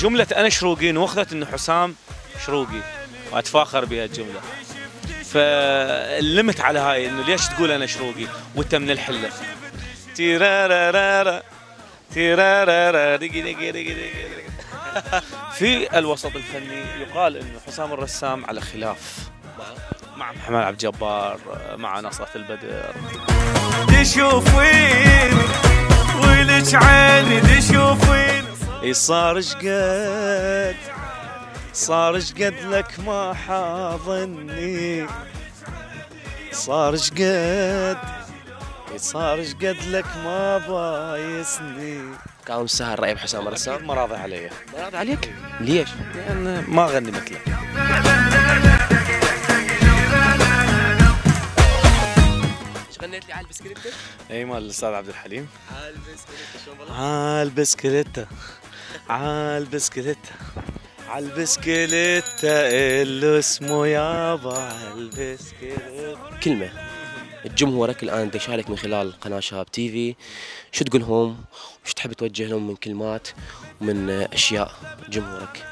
جملة أنا شروقي وأخذت إنه حسام شروقي وأتفاخر بها الجملة. فلمت على هاي إنه ليش تقول أنا شروقي وأنت من الحلة. تيرارارارا تيرارارا دقي دقي دقي دقي. في الوسط الفني يقال إنه حسام الرسام على خلاف مع محمد عبد الجبار، مع نصرة البدر. تشوفين ولك عيني تشوفين صار شقد صار شقد لك ما حاضني صار شقد صار شقد لك ما بايسني. كان سهل رأي بحسام الرسام؟ ما راضي علي. ما راضي عليك؟ ليش؟ لأن ما أغني مثله. غنيت لي على البسكليتة؟ اي مال الاستاذ عبد الحليم. على البسكليتة شلون والله؟ على البسكليتة على البسكليتة على البسكليتة اللي اسمه يابا على البسكليتة. كلمة جمهورك الآن يشارك من خلال قناة شباب تي في، شو تقول لهم؟ وش تحب توجه لهم من كلمات ومن أشياء جمهورك؟